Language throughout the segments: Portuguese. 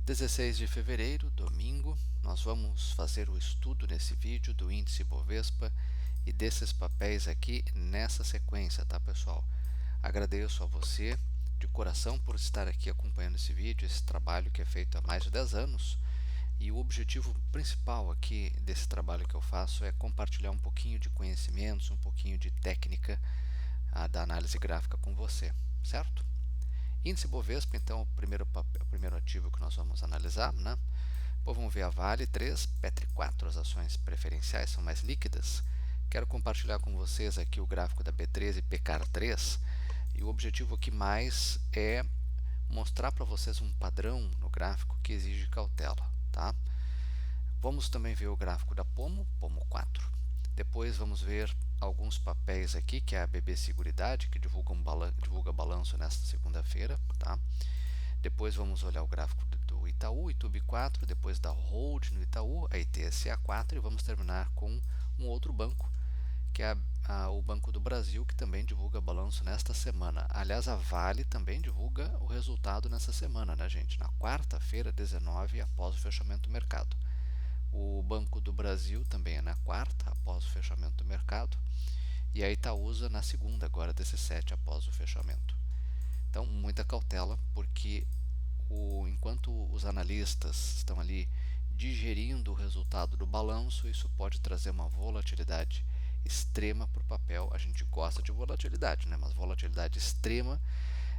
16 de fevereiro, domingo, nós vamos fazer o estudo nesse vídeo do índice Bovespa e desses papéis aqui nessa sequência, tá, pessoal? Agradeço a você de coração por estar aqui acompanhando esse vídeo, esse trabalho que é feito há mais de 10 anos. E o objetivo principal aqui desse trabalho que eu faço é compartilhar um pouquinho de conhecimentos, um pouquinho de técnica da análise gráfica com você, certo? Índice Bovespa, então, o primeiro ativo que nós vamos analisar, né? Bom, vamos ver a Vale 3, Petri 4, as ações preferenciais são mais líquidas. Quero compartilhar com vocês aqui o gráfico da B3 e PCAR 3, e o objetivo aqui mais é mostrar para vocês um padrão no gráfico que exige cautela, tá? Vamos também ver o gráfico da Pomo 4. Depois vamos ver alguns papéis aqui, que é a BB Seguridade, que divulga balanço nesta segunda-feira, tá? Depois vamos olhar o gráfico do Itaú, Itube 4, depois da Hold no Itaú, a ITSA 4, e vamos terminar com um outro banco, que é o Banco do Brasil, que também divulga balanço nesta semana. Aliás, a Vale também divulga o resultado nessa semana, né, gente? Na quarta-feira, 19, após o fechamento do mercado. O Banco do Brasil também é na quarta, após o fechamento do mercado. E a Itaúsa na segunda, agora 17, após o fechamento. Então, muita cautela, porque enquanto os analistas estão ali digerindo o resultado do balanço, isso pode trazer uma volatilidade extrema para o papel. A gente gosta de volatilidade, né? Mas volatilidade extrema,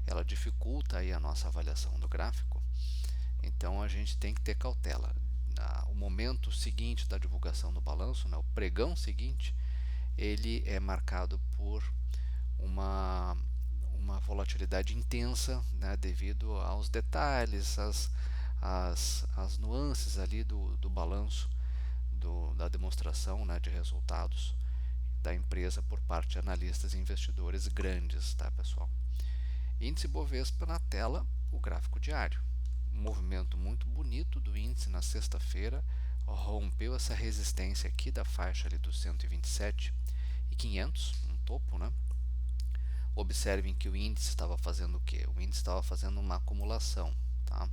ela dificulta aí a nossa avaliação do gráfico. Então, a gente tem que ter cautela. O momento seguinte da divulgação do balanço, né, o pregão seguinte, ele é marcado por uma volatilidade intensa, né, devido aos detalhes, as nuances ali do balanço, da demonstração, né, de resultados da empresa por parte de analistas e investidores grandes, tá, pessoal? Índice Bovespa na tela, o gráfico diário. Um movimento muito bonito do índice na sexta-feira, rompeu essa resistência aqui da faixa ali dos 127.500, um topo, né? Observem que o índice estava fazendo o quê? O índice estava fazendo uma acumulação, tá?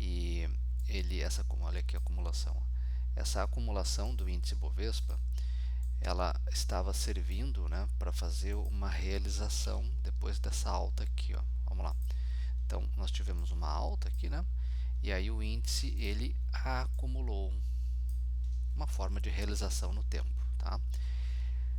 E olha aqui a acumulação. Essa acumulação do índice Bovespa, ela estava servindo, né, para fazer uma realização depois dessa alta aqui, ó. Vamos lá. Então, nós tivemos uma alta aqui, né? E aí o índice, ele acumulou uma forma de realização no tempo, tá?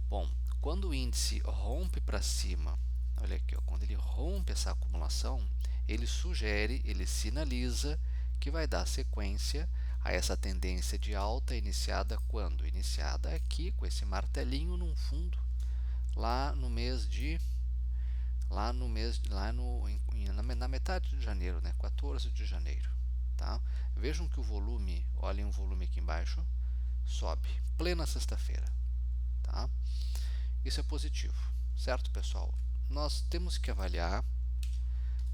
Bom, quando o índice rompe para cima, olha aqui, ó, quando ele rompe essa acumulação, ele sugere, ele sinaliza que vai dar sequência a essa tendência de alta iniciada quando? Iniciada aqui com esse martelinho num fundo, lá no mês de na metade de janeiro, né, 14 de janeiro, tá? Vejam que o volume, olhem o volume aqui embaixo, sobe, plena sexta-feira, tá? Isso é positivo, certo, pessoal? Nós temos que avaliar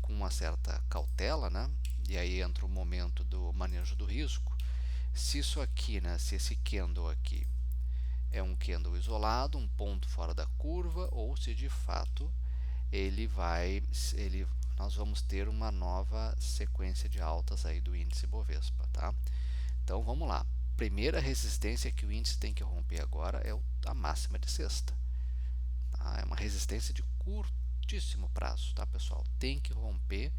com uma certa cautela, né? E aí entra o momento do manejo do risco. Se isso aqui, né, se esse candle aqui é um candle isolado, um ponto fora da curva, ou se de fato nós vamos ter uma nova sequência de altas aí do índice Bovespa, tá? Então vamos lá. Primeira resistência que o índice tem que romper agora é a máxima de sexta. Tá? É uma resistência de curtíssimo prazo, tá, pessoal? Tem que romper,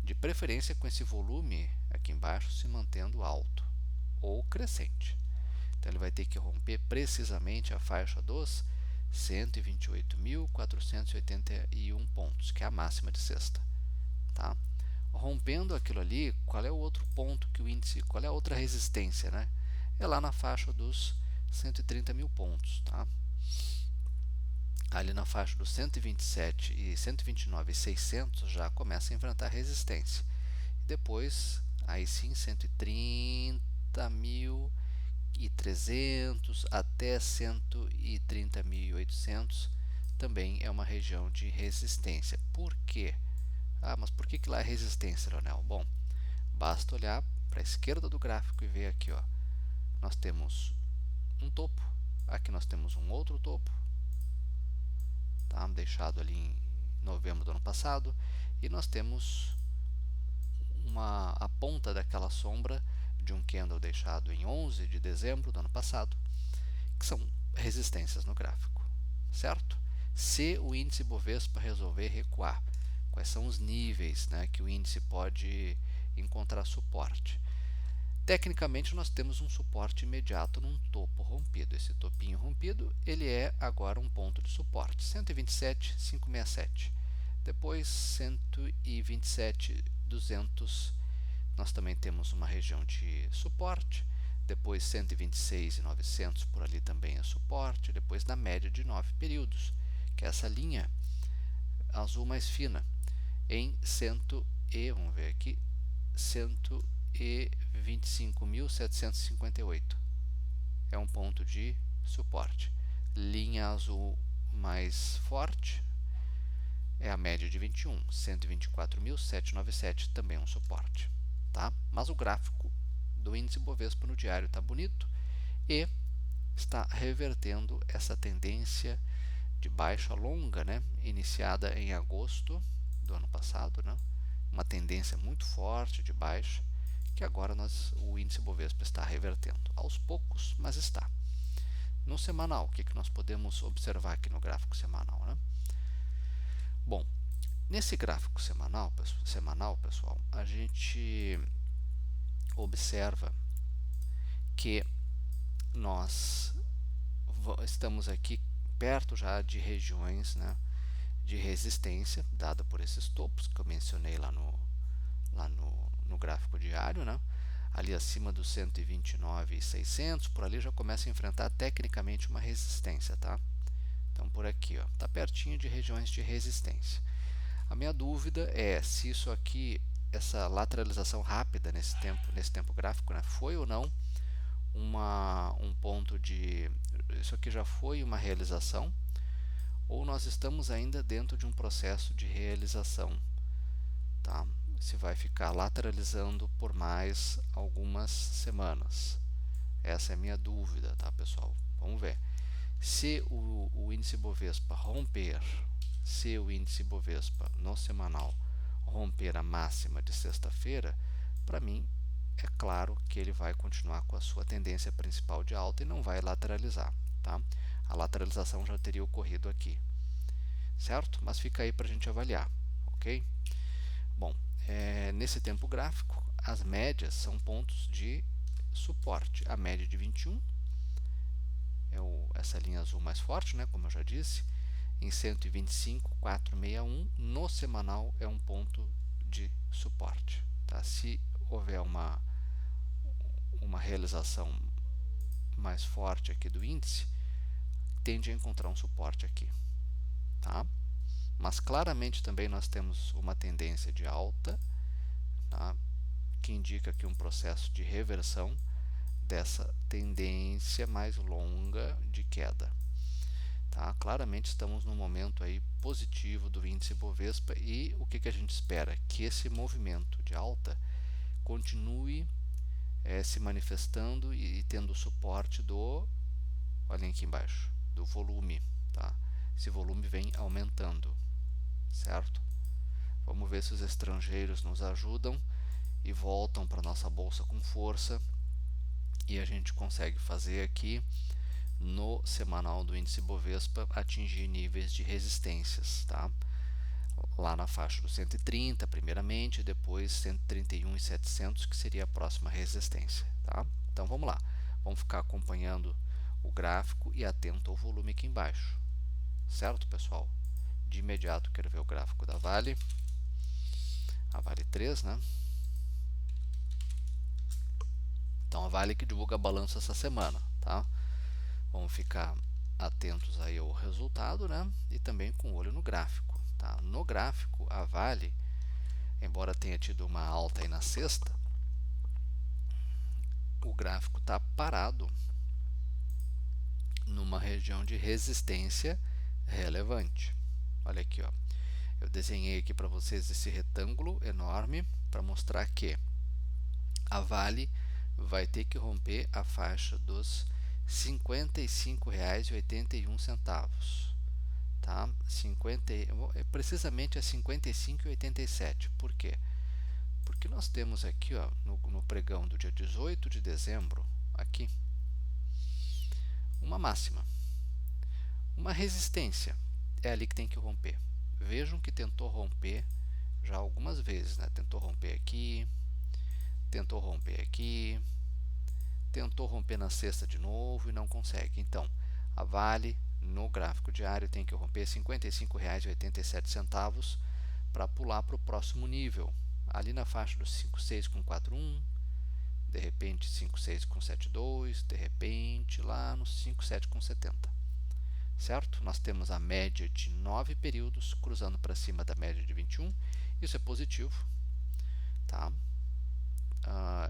de preferência com esse volume aqui embaixo se mantendo alto ou crescente. Então ele vai ter que romper precisamente a faixa dos 128.481 pontos, que é a máxima de sexta, tá? Rompendo aquilo ali, qual é o outro ponto que o índice, qual é a outra resistência, né? É lá na faixa dos 130 mil pontos, tá? Ali na faixa dos 127 e 129.600 já começa a enfrentar resistência. Depois, aí sim, 130.300 até 130.800 também é uma região de resistência. Por quê? Mas por que lá é resistência, Leonel? Bom, basta olhar para a esquerda do gráfico e ver aqui, ó. Nós temos um topo, aqui nós temos um outro topo, tá? Deixado ali em novembro do ano passado, e nós temos ponta daquela sombra de um candle deixado em 11 de dezembro do ano passado, que são resistências no gráfico, certo? Se o índice Bovespa resolver recuar, quais são os níveis, né, que o índice pode encontrar suporte? Tecnicamente, nós temos um suporte imediato num topo rompido. Esse topinho rompido, ele é agora um ponto de suporte, 127,567. Depois, 127,200, nós também temos uma região de suporte. Depois, 126,900, por ali também é suporte. Depois, na média de 9 períodos, que é essa linha azul mais fina, em vamos ver aqui, 125.758. É um ponto de suporte. Linha azul mais forte é a média de 21, 124.797, também é um suporte. Tá? Mas o gráfico do índice Bovespa no diário está bonito e está revertendo essa tendência de baixa longa, né, iniciada em agosto do ano passado, né, uma tendência muito forte de baixa, que agora o índice Bovespa está revertendo, aos poucos, mas está. No semanal, o que nós podemos observar aqui no gráfico semanal? Né? Bom, nesse gráfico semanal, pessoal, a gente observa que nós estamos aqui perto já de regiões, né, de resistência, dada por esses topos que eu mencionei lá no gráfico diário, né? Ali acima dos 129.600, por ali já começa a enfrentar tecnicamente uma resistência, tá? Então, por aqui, ó, tá pertinho de regiões de resistência. A minha dúvida é se isso aqui, essa lateralização rápida nesse tempo gráfico, né, foi ou não um ponto de... Isso aqui já foi uma realização, ou nós estamos ainda dentro de um processo de realização, tá? Se vai ficar lateralizando por mais algumas semanas. Essa é a minha dúvida, tá, pessoal? Vamos ver. Se o índice Bovespa romper, se o índice Bovespa no semanal romper a máxima de sexta-feira, para mim é claro que ele vai continuar com a sua tendência principal de alta e não vai lateralizar, tá? A lateralização já teria ocorrido aqui, certo? Mas fica aí para a gente avaliar, ok? Bom, nesse tempo gráfico, as médias são pontos de suporte. A média de 21 é essa linha azul mais forte, né, como eu já disse, em 125.461. No semanal é um ponto de suporte. Tá? Se houver uma realização mais forte aqui do índice, tende a encontrar um suporte aqui. Tá? Mas claramente também nós temos uma tendência de alta, tá? Que indica aqui um processo de reversão dessa tendência mais longa de queda. Tá? Claramente estamos num momento aí positivo do índice Bovespa e o que a gente espera? Que esse movimento de alta continue se manifestando e tendo suporte olhem aqui embaixo, do volume. Tá? Esse volume vem aumentando, certo? Vamos ver se os estrangeiros nos ajudam e voltam para a nossa bolsa com força e a gente consegue fazer aqui no semanal do índice Bovespa atingir níveis de resistências, tá? Lá na faixa do 130 primeiramente, depois 131.700, que seria a próxima resistência, tá? Então vamos lá, vamos ficar acompanhando o gráfico e atento ao volume aqui embaixo, certo, pessoal? De imediato quero ver o gráfico da Vale, a Vale 3, né? Então a Vale que divulga balanço essa semana, tá? Vamos ficar atentos aí ao resultado, né? E também com o olho no gráfico, tá? No gráfico, a Vale, embora tenha tido uma alta aí na sexta, o gráfico está parado numa região de resistência relevante. Olha aqui, ó. Eu desenhei aqui para vocês esse retângulo enorme para mostrar que a Vale vai ter que romper a faixa dos R$ 55,81, tá? Precisamente a 55,87. Por quê? Porque nós temos aqui, ó, no pregão do dia 18 de dezembro, aqui, uma máxima. Uma resistência é ali que tem que romper. Vejam que tentou romper já algumas vezes, né? Tentou romper aqui, tentou romper aqui, tentou romper na sexta de novo e não consegue. Então, a Vale no gráfico diário tem que romper R$ 55,87 para pular para o próximo nível, ali na faixa dos 5,641, de repente 5,672, de repente lá no 5,770. Certo? Nós temos a média de 9 períodos cruzando para cima da média de 21. Isso é positivo. Tá?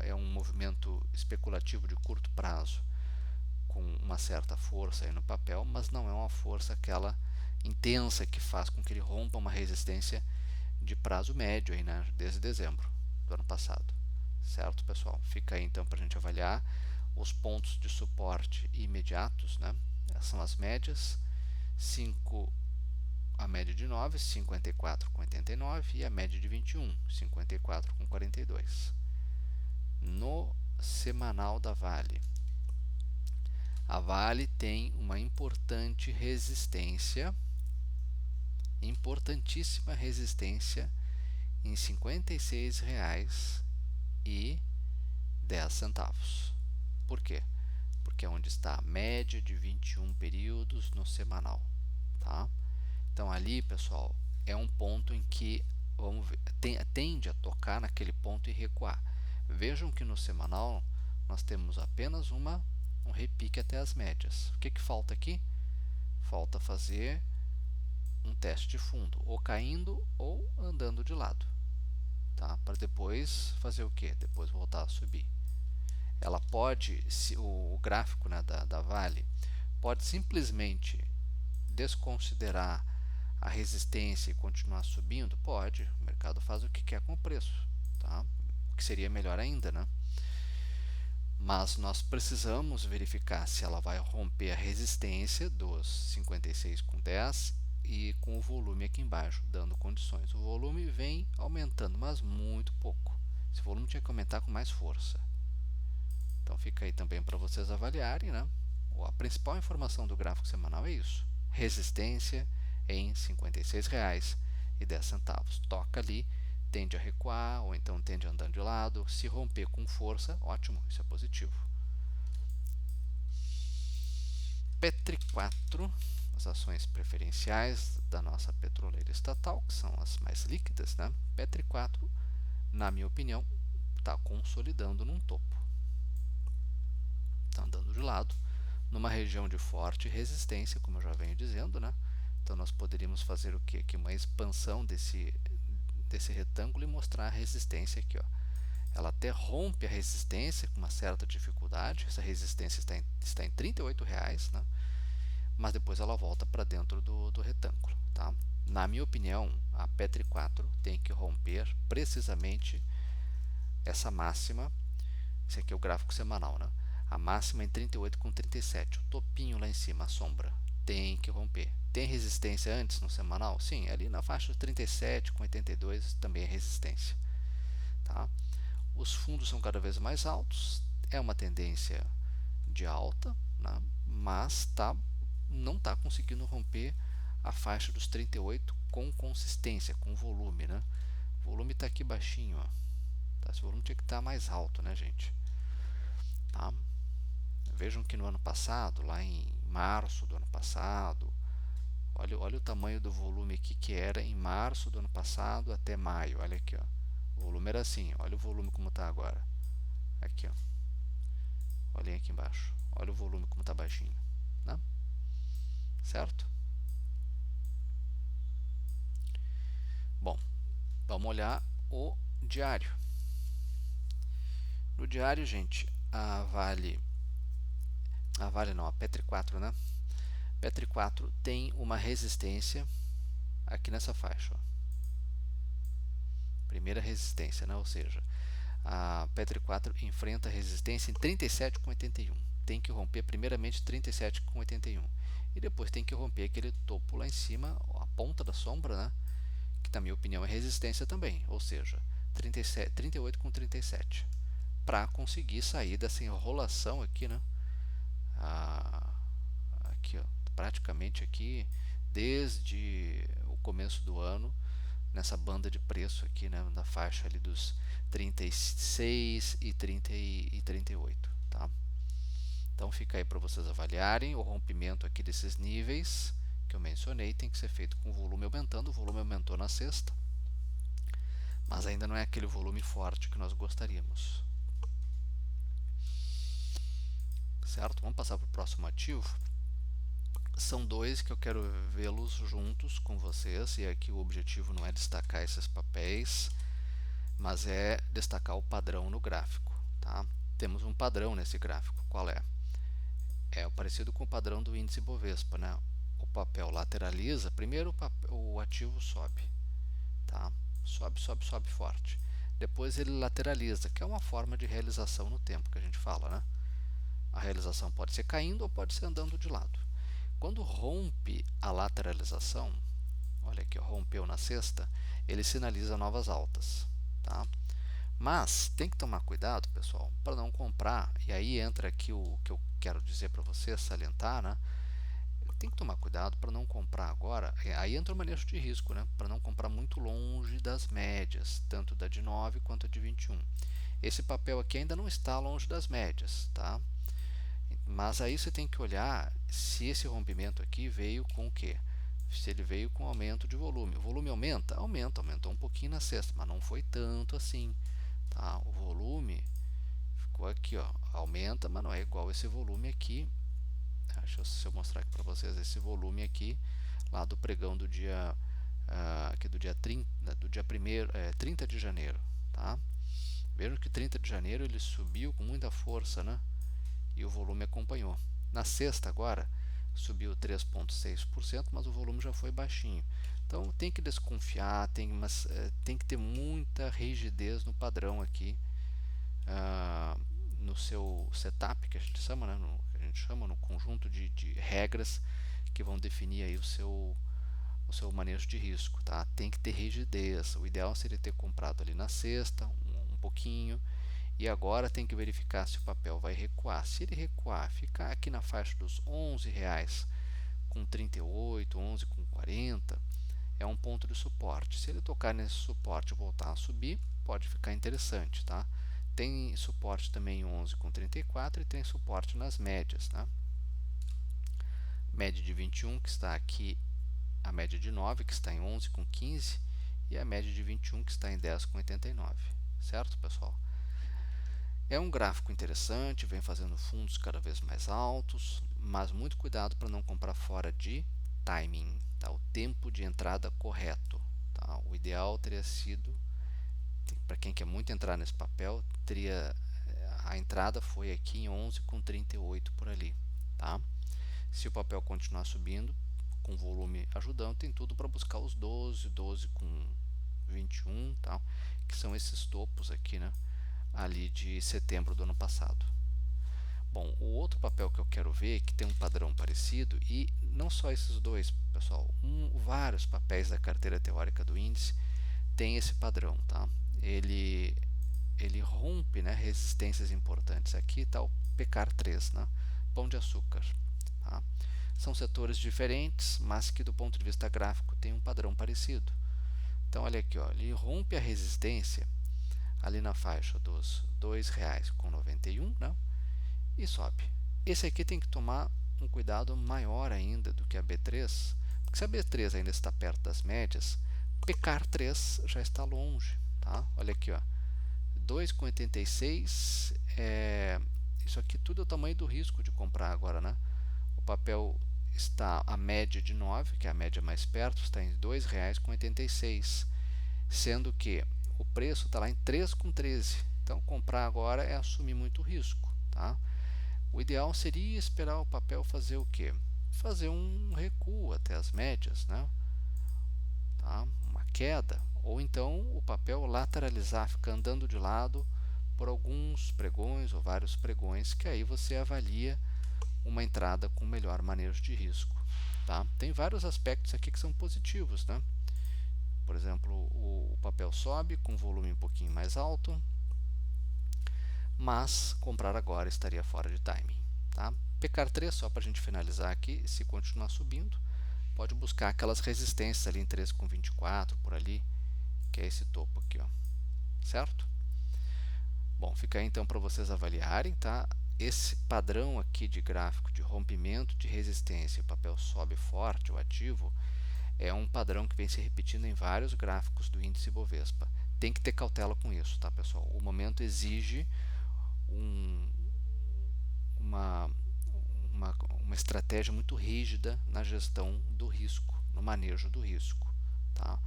É um movimento especulativo de curto prazo com uma certa força aí no papel, mas não é uma força aquela intensa que faz com que ele rompa uma resistência de prazo médio aí, né? Desde dezembro do ano passado. Certo, pessoal? Fica aí então para a gente avaliar os pontos de suporte imediatos, né? Essas são as médias. 5, a média de 9, 54,89 e a média de 21, 54,42. No semanal da Vale, a Vale tem uma importante resistência, importantíssima resistência em R$ 56,10. Por quê? Porque é onde está a média de 21 períodos no semanal. Tá? Então, ali, pessoal, é um ponto em que vamos ver, tende a tocar naquele ponto e recuar. Vejam que no semanal nós temos apenas um repique até as médias. O que falta aqui? Falta fazer um teste de fundo, ou caindo ou andando de lado. Tá? Para depois fazer o quê? Depois voltar a subir. Ela pode, o gráfico, né, da Vale, pode simplesmente desconsiderar a resistência e continuar subindo? Pode, o mercado faz o que quer com o preço, tá? O que seria melhor ainda, né? Mas nós precisamos verificar se ela vai romper a resistência dos 56,10 e com o volume aqui embaixo, dando condições. O volume vem aumentando, mas muito pouco. Esse volume tinha que aumentar com mais força. Então fica aí também para vocês avaliarem, né? A principal informação do gráfico semanal é isso. Resistência em R$ 56,10. Toca ali, tende a recuar ou então tende a andar de lado. Se romper com força, ótimo, isso é positivo. Petri 4, as ações preferenciais da nossa petroleira estatal, que são as mais líquidas, né? Petri 4, na minha opinião, está consolidando num topo. Está andando de lado, numa região de forte resistência, como eu já venho dizendo, né? Então nós poderíamos fazer o que? Aqui uma expansão desse retângulo e mostrar a resistência aqui, ó. Ela até rompe a resistência com uma certa dificuldade. Essa resistência está em R$ 38,00, né? Mas depois ela volta para dentro do retângulo, tá? Na minha opinião, a Petri 4 tem que romper precisamente essa máxima. Esse aqui é o gráfico semanal, né? A máxima em 38,37, o topinho lá em cima, a sombra, tem que romper. Tem resistência antes no semanal? Sim, ali na faixa de 37,82 também é resistência. Tá? Os fundos são cada vez mais altos, é uma tendência de alta, né? Mas não está conseguindo romper a faixa dos 38 com consistência, com volume. Né? O volume está aqui baixinho, ó. Tá? Esse volume tinha que estar mais alto, né, gente? Tá? Vejam que no ano passado, lá em março do ano passado, olha o tamanho do volume aqui que era em março do ano passado até maio. Olha aqui, ó. O volume era assim, olha o volume como está agora. Aqui, ó. Olhem aqui embaixo. Olha o volume como está baixinho. Né? Certo? Bom, vamos olhar o diário. No diário, gente, a Petri 4, né? Petri 4 tem uma resistência aqui nessa faixa, ó. Primeira resistência, né? Ou seja, a Petri 4 enfrenta resistência em 37,81. Tem que romper primeiramente 37,81 e depois tem que romper aquele topo lá em cima, a ponta da sombra, né? Que na minha opinião é resistência também, ou seja, 37, 38 com 37, para conseguir sair dessa enrolação aqui, né? Aqui, ó, praticamente aqui desde o começo do ano, nessa banda de preço aqui, né, na faixa ali dos 36 e 38, tá? Então fica aí para vocês avaliarem. O rompimento aqui desses níveis que eu mencionei tem que ser feito com o volume aumentando. O volume aumentou na sexta, mas ainda não é aquele volume forte que nós gostaríamos. Certo? Vamos passar para o próximo ativo. São dois que eu quero vê-los juntos com vocês, e aqui o objetivo não é destacar esses papéis, mas é destacar o padrão no gráfico, tá? Temos um padrão nesse gráfico. Qual é? É parecido com o padrão do índice Bovespa, né? O papel lateraliza, primeiro o ativo sobe, tá? Sobe, sobe, sobe forte. Depois ele lateraliza, que é uma forma de realização no tempo que a gente fala, né? A realização pode ser caindo ou pode ser andando de lado. Quando rompe a lateralização, olha aqui, rompeu na sexta, ele sinaliza novas altas, tá? Mas tem que tomar cuidado, pessoal, para não comprar, e aí entra aqui o que eu quero dizer para vocês, salientar, né? Tem que tomar cuidado para não comprar agora, aí entra o manejo de risco, né? Para não comprar muito longe das médias, tanto da de 9 quanto a de 21. Esse papel aqui ainda não está longe das médias, tá? Mas aí você tem que olhar se esse rompimento aqui veio com o quê? Se ele veio com aumento de volume. O volume aumenta? Aumenta, aumentou um pouquinho na sexta, mas não foi tanto assim. Tá? O volume ficou aqui, ó, aumenta, mas não é igual esse volume aqui. Deixa eu mostrar aqui para vocês esse volume aqui, lá do pregão do dia, aqui do dia 30, do dia 30 de janeiro. Tá? Vejam que 30 de janeiro ele subiu com muita força, né? E o volume acompanhou. Na sexta agora subiu 3,6%, mas o volume já foi baixinho. Então tem que desconfiar, tem que ter muita rigidez no padrão aqui, no seu setup, que a gente chama, né, no conjunto de regras que vão definir aí o seu manejo de risco. Tá? Tem que ter rigidez. O ideal seria ter comprado ali na sexta, um pouquinho, e agora tem que verificar se o papel vai recuar. Se ele recuar, ficar aqui na faixa dos R$11 com 38, 11 com 40, é um ponto de suporte. Se ele tocar nesse suporte e voltar a subir, pode ficar interessante, tá? Tem suporte também em 11 com 34 e tem suporte nas médias, tá? Média de 21 que está aqui, a média de 9 que está em 11 com 15 e a média de 21 que está em 10 com 89, certo, pessoal? É um gráfico interessante, vem fazendo fundos cada vez mais altos, mas muito cuidado para não comprar fora de timing, tá? O tempo de entrada correto. Tá? O ideal teria sido, para quem quer muito entrar nesse papel, a entrada foi aqui em 11 com 38 por ali. Tá? Se o papel continuar subindo, com volume ajudando, tem tudo para buscar os 12, 12 com 21, tá? Que são esses topos aqui, né? Ali de setembro do ano passado. Bom, o outro papel que eu quero ver, que tem um padrão parecido, e não só esses dois, pessoal, vários papéis da carteira teórica do índice tem esse padrão, tá? Ele rompe, né, resistências importantes. Aqui está o PECAR3, né? Pão de açúcar. Tá? São setores diferentes, mas que do ponto de vista gráfico tem um padrão parecido. Então, olha aqui, ó, ele rompe a resistência ali na faixa dos R$2,91, né? E sobe. Esse aqui tem que tomar um cuidado maior ainda do que a B3, porque se a B3 ainda está perto das médias, PECAR3 já está longe. Tá? Olha aqui, ó, 2,86, isso aqui tudo é o tamanho do risco de comprar agora, né? O papel está a média de 9, que é a média mais perto, está em R$2,86, sendo que o preço está lá em 3,13. Então, comprar agora é assumir muito risco. Tá? O ideal seria esperar o papel fazer o quê? Fazer um recuo até as médias, né? Tá? Uma queda. Ou então o papel lateralizar, ficar andando de lado por alguns pregões ou vários pregões, que aí você avalia uma entrada com melhor manejo de risco. Tá? Tem vários aspectos aqui que são positivos, né? Por exemplo, o papel sobe com volume um pouquinho mais alto, mas comprar agora estaria fora de timing. Tá? PECAR 3, só para a gente finalizar aqui, se continuar subindo, pode buscar aquelas resistências ali em 13,24 por ali, que é esse topo aqui, ó, certo? Bom, fica aí então para vocês avaliarem, tá? Esse padrão aqui de gráfico de rompimento de resistência, o papel sobe forte, o ativo, é um padrão que vem se repetindo em vários gráficos do índice Bovespa. Tem que ter cautela com isso, tá, pessoal? O momento exige um, uma, uma estratégia muito rígida na gestão do risco, no manejo do risco, tá?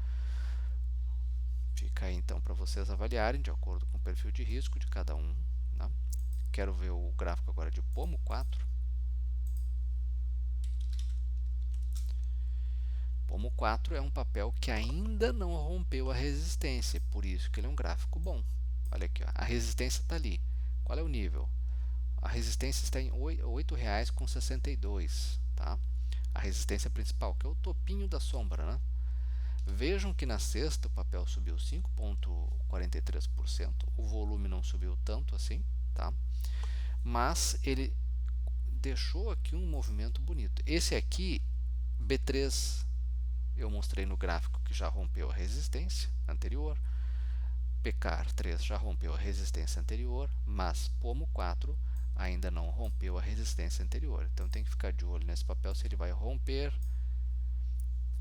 Fica aí então para vocês avaliarem de acordo com o perfil de risco de cada um, né? Quero ver o gráfico agora de Pomo 4. Pomo 4 é um papel que ainda não rompeu a resistência, por isso que ele é um gráfico bom. Olha aqui, ó, a resistência está ali. Qual é o nível? A resistência está em R$ 8,62, tá? A resistência principal, que é o topinho da sombra, né? Vejam que na sexta o papel subiu 5,43%, o volume não subiu tanto assim, tá? Mas ele deixou aqui um movimento bonito. Esse aqui, B3, eu mostrei no gráfico que já rompeu a resistência anterior. PECAR 3 já rompeu a resistência anterior, mas Pomo 4 ainda não rompeu a resistência anterior. Então tem que ficar de olho nesse papel se ele vai romper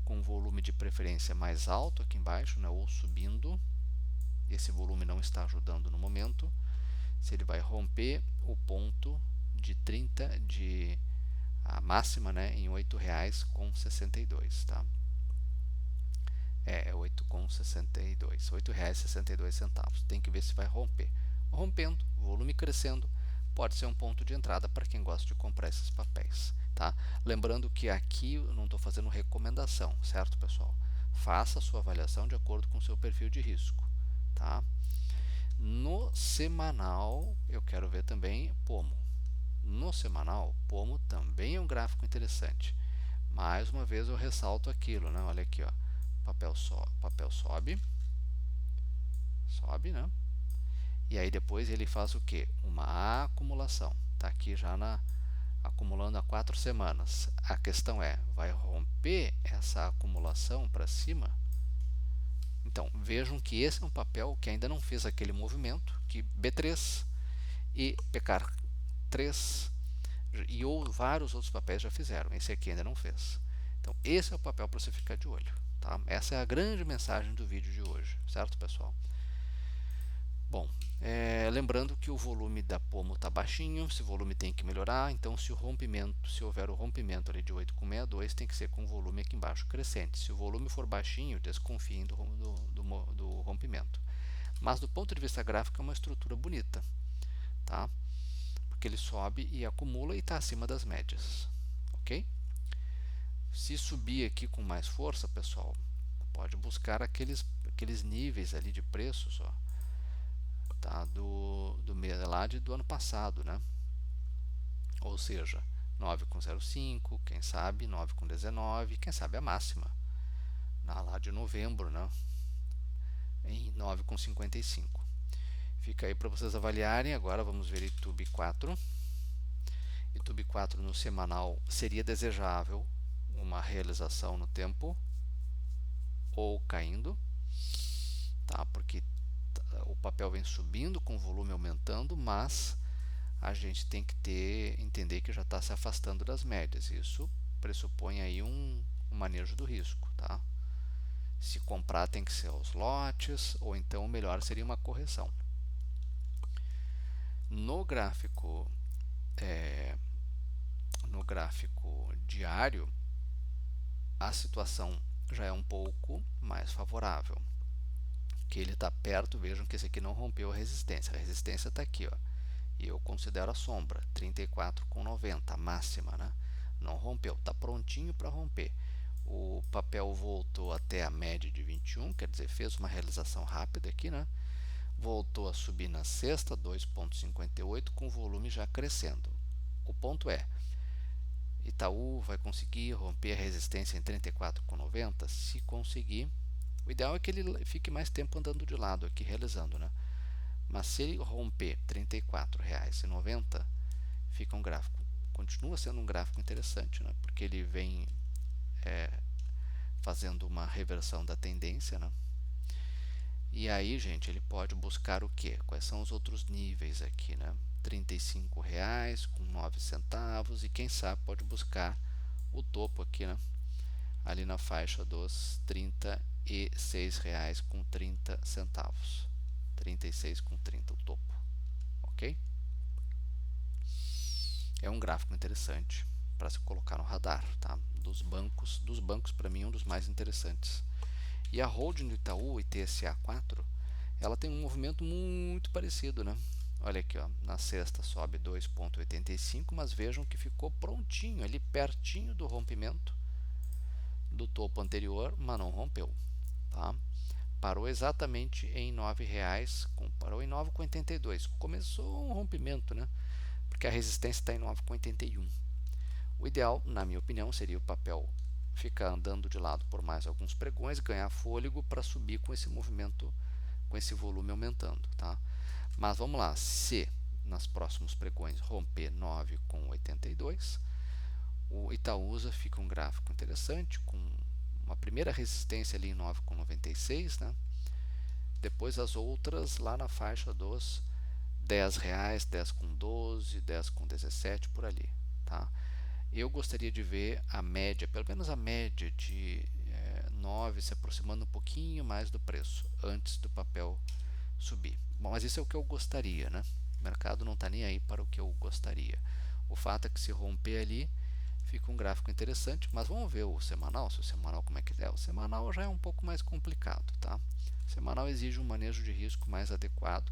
com volume de preferência mais alto aqui embaixo, né, ou subindo. Esse volume não está ajudando no momento. Se ele vai romper o ponto de 30 de a máxima, né, em R$ 8,62, tá? É 8,62, R$ 8,62. Tem que ver se vai romper. Rompendo, volume crescendo, pode ser um ponto de entrada para quem gosta de comprar esses papéis, tá? Lembrando que aqui eu não estou fazendo recomendação, certo, pessoal? Faça a sua avaliação de acordo com o seu perfil de risco, tá? No semanal, eu quero ver também Pomo. No semanal, Pomo também é um gráfico interessante. Mais uma vez eu ressalto aquilo, né? Olha aqui, ó. Papel sobe, sobe, né? E aí depois ele faz o que? Uma acumulação. Está aqui já acumulando há 4 semanas. A questão é, vai romper essa acumulação para cima? Então, vejam que esse é um papel que ainda não fez aquele movimento, que B3 e PECAR 3 e vários outros papéis já fizeram. Esse aqui ainda não fez. Então, esse é o papel para você ficar de olho. Tá? Essa é a grande mensagem do vídeo de hoje, certo, pessoal? Bom, lembrando que o volume da Pomo está baixinho, esse volume tem que melhorar, então se houver o rompimento ali de 8,62, tem que ser com o volume aqui embaixo crescente. Se o volume for baixinho, desconfiem do rompimento. Mas do ponto de vista gráfico é uma estrutura bonita, tá? Porque ele sobe e acumula e está acima das médias, ok? Se subir aqui com mais força, pessoal, pode buscar aqueles níveis ali de preços, ó, tá? do ano passado, né? Ou seja, 9,05, quem sabe 9,19, quem sabe a máxima, lá de novembro, né? Em 9,55. Fica aí para vocês avaliarem. Agora vamos ver YouTube 4. YouTube 4 no semanal seria desejável uma realização no tempo ou caindo, tá? Porque o papel vem subindo com o volume aumentando, mas a gente tem que entender que já está se afastando das médias. Isso pressupõe aí um manejo do risco, tá? Se comprar tem que ser aos lotes, ou então o melhor seria uma correção. No gráfico diário, a situação já é um pouco mais favorável. Que ele está perto, vejam que esse aqui não rompeu a resistência está aqui, ó, e eu considero a sombra, 34,90, a máxima, né? Não rompeu, está prontinho para romper. O papel voltou até a média de 21, quer dizer, fez uma realização rápida aqui, né? Voltou a subir na sexta, 2,58, com o volume já crescendo. O ponto é, Itaú vai conseguir romper a resistência em 34,90? Se conseguir, O ideal é que ele fique mais tempo andando de lado aqui, realizando, né? Mas se ele romper R$ 34,90, fica um gráfico, continua sendo um gráfico interessante, né? Porque ele vem fazendo uma reversão da tendência, né? E aí, gente, ele pode buscar o quê? Quais são os outros níveis aqui, né? R$ 35,00 com 9 centavos e quem sabe pode buscar o topo aqui, né? Ali na faixa dos R$ 36,00 com 30 centavos. 36 com 30 o topo, ok? É um gráfico interessante para se colocar no radar, tá? Dos bancos para mim é um dos mais interessantes. E a holding do Itaú, ITSA4, ela tem um movimento muito parecido, né? Olha aqui, ó, na sexta sobe 2,85, mas vejam que ficou prontinho, ali pertinho do rompimento do topo anterior, mas não rompeu, tá? Parou exatamente em R$ 9,00, parou em 9,82. Começou um rompimento, né? Porque a resistência está em 9,81. O ideal, na minha opinião, seria o papel ficar andando de lado por mais alguns pregões, ganhar fôlego para subir com esse movimento, com esse volume aumentando, tá? Mas vamos lá, se nos próximos pregões romper 9,82, o Itaúsa fica um gráfico interessante, com uma primeira resistência ali em 9,96, né? Depois as outras lá na faixa dos R$ 10,00, 10,12, 10,17 por ali, tá? Eu gostaria de ver a média, pelo menos a média de 9 se aproximando um pouquinho mais do preço, antes do papel subir. Bom, mas isso é o que eu gostaria, né? O mercado não está nem aí para o que eu gostaria. O fato é que se romper ali, fica um gráfico interessante, mas vamos ver o semanal, se o semanal como é que é. O semanal já é um pouco mais complicado, tá? O semanal exige um manejo de risco mais adequado.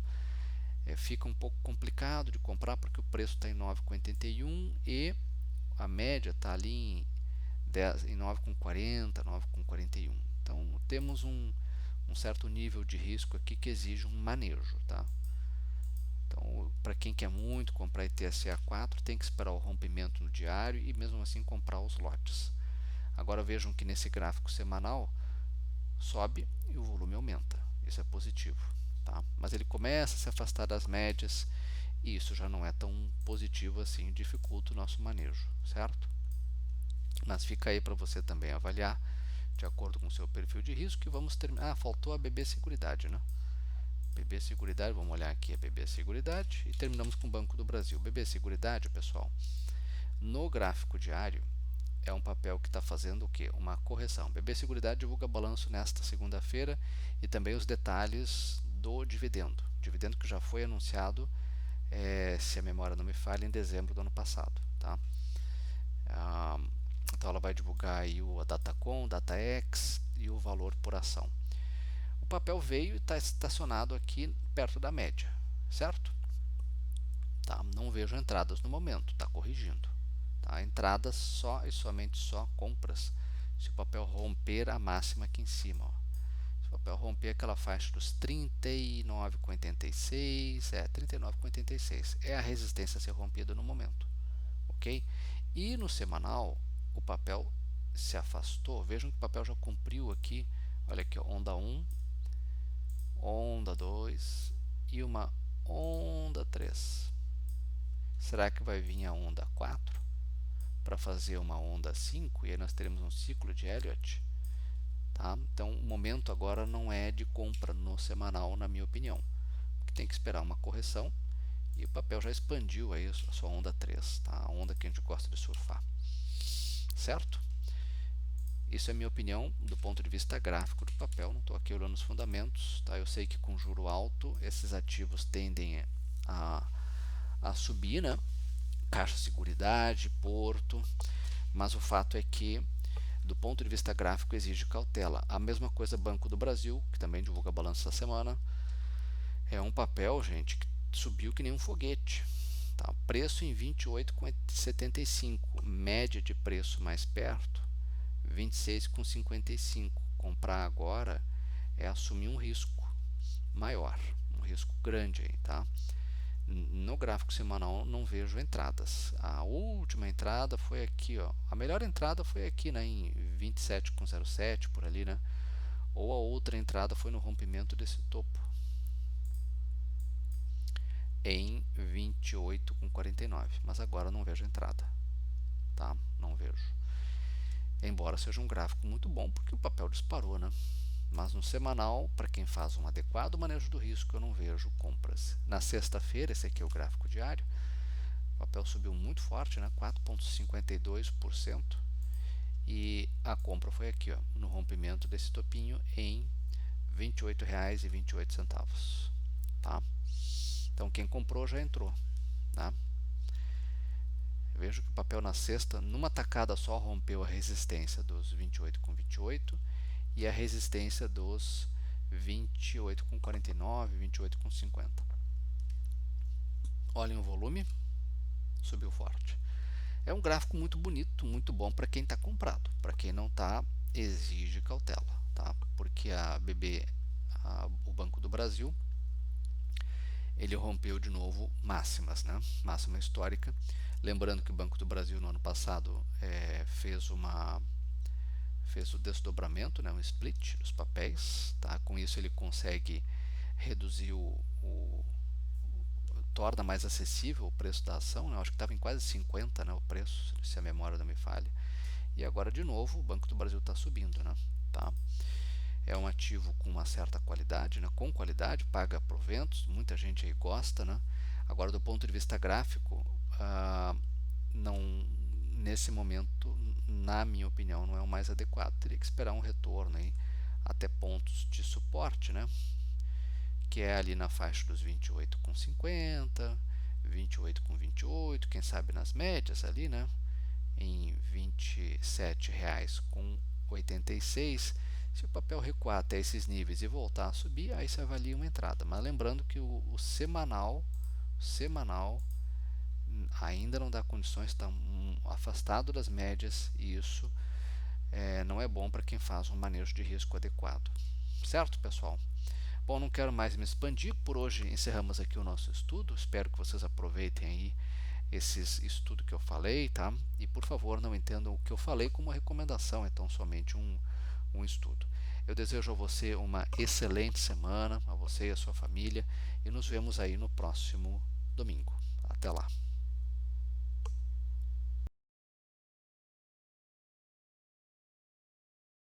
Fica um pouco complicado de comprar porque o preço está em 9,81 e a média está ali em 9,40, 9,41. Então temos um certo nível de risco aqui que exige um manejo, tá? Então, para quem quer muito comprar ITSA4, tem que esperar o rompimento no diário e mesmo assim comprar os lotes. Agora vejam que nesse gráfico semanal sobe e o volume aumenta. Isso é positivo, tá? Mas ele começa a se afastar das médias e isso já não é tão positivo assim, dificulta o nosso manejo, certo? Mas fica aí para você também avaliar de acordo com o seu perfil de risco e vamos terminar. Faltou a BB Seguridade, né? BB Seguridade, vamos olhar aqui a BB Seguridade e terminamos com o Banco do Brasil. BB Seguridade, pessoal, no gráfico diário é um papel que está fazendo o quê? Uma correção. BB Seguridade divulga balanço nesta segunda-feira e também os detalhes do dividendo. Dividendo que já foi anunciado, se a memória não me falha, em dezembro do ano passado, tá? Então ela vai divulgar aí a Datacom, DataX e o valor por ação. O papel veio e está estacionado aqui perto da média, certo? Tá? Não vejo entradas no momento, está corrigindo. Tá? Entradas só e somente só compras se o papel romper a máxima aqui em cima. Ó. Se o papel romper aquela faixa dos 39,86, 39,86 é a resistência a ser rompida no momento, ok? E no semanal o papel se afastou, vejam que o papel já cumpriu aqui, olha aqui, ó, onda 1, onda 2 e uma onda 3. Será que vai vir a onda 4 para fazer uma onda 5 e aí nós teremos um ciclo de Elliott? Tá? Então o momento agora não é de compra no semanal, na minha opinião, porque tem que esperar uma correção e o papel já expandiu aí a sua onda 3, tá? A onda que a gente gosta de surfar, certo? Isso é minha opinião do ponto de vista gráfico do papel, não estou aqui olhando os fundamentos, tá? Eu sei que com juro alto esses ativos tendem a subir, né? Caixa Seguridade, Porto, mas o fato é que do ponto de vista gráfico exige cautela. A mesma coisa Banco do Brasil, que também divulga balanço essa semana, é um papel, gente, que subiu que nem um foguete. Tá? Preço em 28,75, média de preço mais perto 26,55. Comprar agora é assumir um risco maior, um risco grande aí, tá? No gráfico semanal não vejo entradas. A última entrada foi aqui, ó. A melhor entrada foi aqui, né, em 27,07 por ali, né? ou a outra entrada foi no rompimento desse topo em 28,49, mas agora não vejo entrada, tá? Não vejo. Embora seja um gráfico muito bom, porque o papel disparou, né? Mas no semanal, para quem faz um adequado manejo do risco, eu não vejo compras. Na sexta-feira, esse aqui é o gráfico diário, o papel subiu muito forte, né? 4,52%. E a compra foi aqui, ó, no rompimento desse topinho em R$ 28,28. Tá? Então quem comprou já entrou. Tá? Vejo que o papel na sexta, numa tacada só, rompeu a resistência dos 28,28 e a resistência dos 28,49, 28,50. Olhem o volume, subiu forte. É um gráfico muito bonito, muito bom para quem está comprado. Para quem não está, exige cautela, tá? Porque o Banco do Brasil, ele rompeu de novo máximas, né? Máxima histórica. Lembrando que o Banco do Brasil no ano passado fez o desdobramento, né? Um split dos papéis, tá? Com isso ele consegue reduzir torna mais acessível o preço da ação, né? Eu acho que estava em quase 50, né, o preço, se a memória não me falha. E agora de novo o Banco do Brasil está subindo, né? Tá? É um ativo com uma certa qualidade, né? Com qualidade, paga proventos, muita gente aí gosta, né? Agora do ponto de vista gráfico, não, nesse momento, na minha opinião, não é o mais adequado. Teria que esperar um retorno aí até pontos de suporte, né? Que é ali na faixa dos 28,50, 28,28, quem sabe nas médias ali, né? Em R$ 27,86. Se o papel recuar até esses níveis e voltar a subir, aí se avalia uma entrada. Mas lembrando que o semanal ainda não dá condições, está afastado das médias, e isso não é bom para quem faz um manejo de risco adequado. Certo, pessoal? Bom, não quero mais me expandir. Por hoje encerramos aqui o nosso estudo. Espero que vocês aproveitem aí esses estudos que eu falei, tá? E por favor, não entendam o que eu falei como uma recomendação, é tão somente um estudo. Eu desejo a você uma excelente semana, a você e a sua família, e nos vemos aí no próximo domingo. Até lá!